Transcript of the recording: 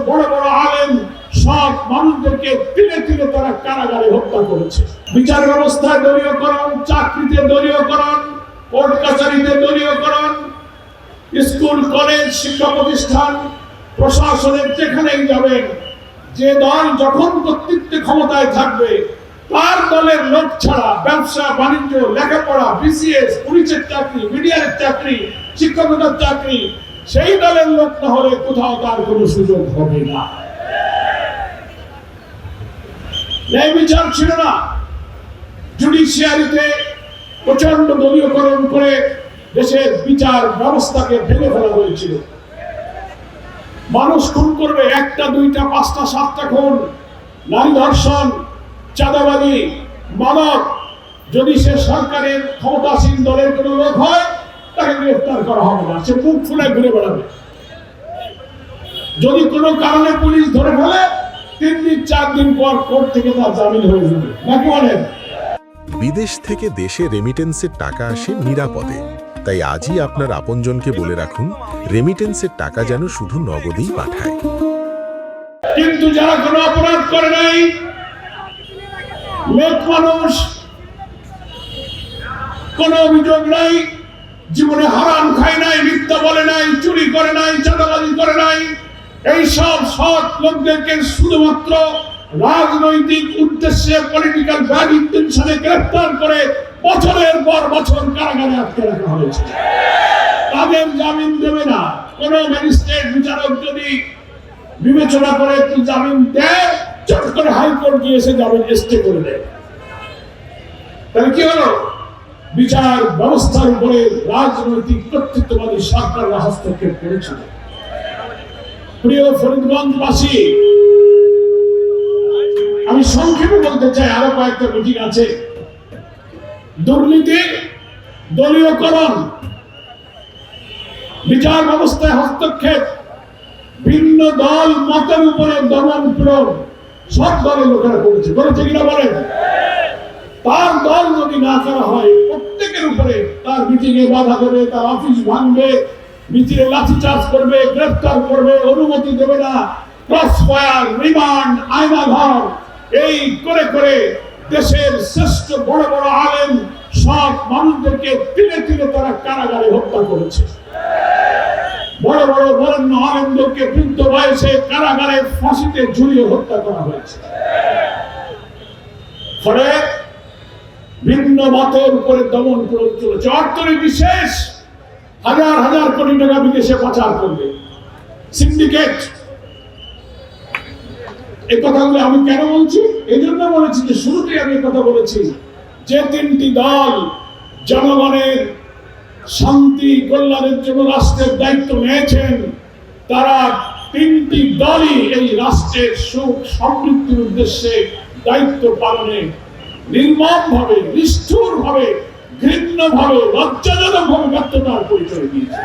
বড় বড় আলেম সব মানুষদেরকে তিলে তিলে তারা কারাগারে হত্যা করেছে। বিচার ব্যবস্থায় দলীয়করণ, চাকরিতে দলীয়করণ, কোর্ট কাছারিতে দলীয়করণ, স্কুল কলেজ শিক্ষা প্রতিষ্ঠান প্রশাসনের যেখানেই যাবেন, যে দল যখন কর্তৃত্ব ক্ষমতায় থাকবে তার দলের লোক ছাড়া ব্যবসা বাণিজ্য, লেখাপড়া, বিসিএস, পুলিশের চাকরি, মিডিয়ার চাকরি, শিক্ষকতার চাকরি সেই দলের লোক না হলে কোথাও তার কোনো সুযোগ হবে না। ন্যায় বিচার ছিল না। জুডিশিয়ারিতে প্রচন্ড দলীয়করণ করে দেশের বিচার ব্যবস্থাকে ভেঙে ফেলা হয়েছিল। মানুষ খুন করবে, একটা দুইটা পাঁচটা সাতটা খুন, নারী ধর্ষণ, চাঁদাবাজি, মাদক, যদি সে সরকারের ক্ষমতাসীন দলের কোনো লোক হয় তাকে গ্রেফতার করা হবে না, সে মুখ ফুলে ঘুরে বেড়াবে। যদি কোনো কারণে পুলিশ ধরে ফেলে 3 দিন 4 দিন পর কোর্ট থেকে তার জামিন হয়ে যাবে। নাকি বলেন? বিদেশ থেকে দেশে রেমিটেন্সের টাকা আসে নিরাপদে, তাই আজই আপনার আপনজনকে বলে রাখুন রেমিটেন্সের টাকা যেন শুধু নগদেই পাঠায়। কিন্তু যারা কোনো অপরাধ করে নাই, লোক মানুষ, কোনো অভিযোগ নাই, জীবনে হারাম খায় নাই, মিথ্যা বলে নাই, চুরি করে নাই, চাঁদাবাজি করে নাই, এই সব সৎ লোকদেরকে শুধুমাত্র রাজনৈতিক উদ্দেশ্যে পলিটিক্যাল ব্যাড ইন্টেনশনে গ্রেফতার করে বছরের পর বছর কারাগারে আটকে রাখা হয়েছে। তাদের জামিন দেবে না। কোন ম্যাজিস্ট্রেট বিচারক যদি বিবেচনা করে জামিন দেয়, চট করে হাইকোর্ট গিয়ে এসে জামিন স্টে করে দেয়। তাহলে কি হলো? বিচার ব্যবস্থার উপরে রাজনৈতিক কর্তৃত্ববাদী সরকাররা হস্তক্ষেপ করেছিল। প্রিয় ফরিদগঞ্জবাসী, আমি সংক্ষেপে বলতে চাই, আরো কয়েকটা মিটিং আছে। দুর্নীতি, দলীয়করণ, বিচার ব্যবস্থায় হস্তক্ষেপ, ভিন্ন দল মতের উপরে দমন পীড়ন সব দলের লোকেরা করেছে কিনা বলেন? তার দল যদি না করা হয়, প্রত্যেকের উপরে তার মিটিং এ বাধা দেবে, তার অফিস ভাঙবে, মিটিংয়ে লাঠিচার্জ করবে, গ্রেফতার করবে, অনুমতি দেবে না, ক্রস ফায়ার, রিমান্ড, আয়নাঘর, এই করে করে দেশের শ্রেষ্ঠ বড় বড় আলেম সব মানুষদেরকে তিলে তিলে তারা কারাগারে হত্যা করেছে। বড় বড় বরেণ্য আলেমদেরকে বৃদ্ধ বয়সে কারাগারে ফাঁসিতে ঝুলিয়ে হত্যা করা হয়েছে। ফলে ভিন্ন মতের উপরে দমন করে চলেছে। অর্থনীতি শেষ, হাজার হাজার কোটি টাকা বিদেশে পাচার করবে সিন্ডিকেট। এই কথাগুলো আমি কেন বলছি? এই জন্য বলেছি যে শুরুতেই আমি কথা বলেছি যে 3টি দল জনগণের শান্তি কল্যাণের জন্য রাষ্ট্রের দায়িত্ব নিয়েছেন, তারা 3টি দলই এই রাষ্ট্রের সুখ সমৃদ্ধির উদ্দেশ্যে দায়িত্ব পালনে নির্মমভাবে, নিষ্ঠুরভাবে, ঘৃণ্যভাবে, লজ্জাজনকভাবে ব্যর্থতার পরিচয় দিয়েছে।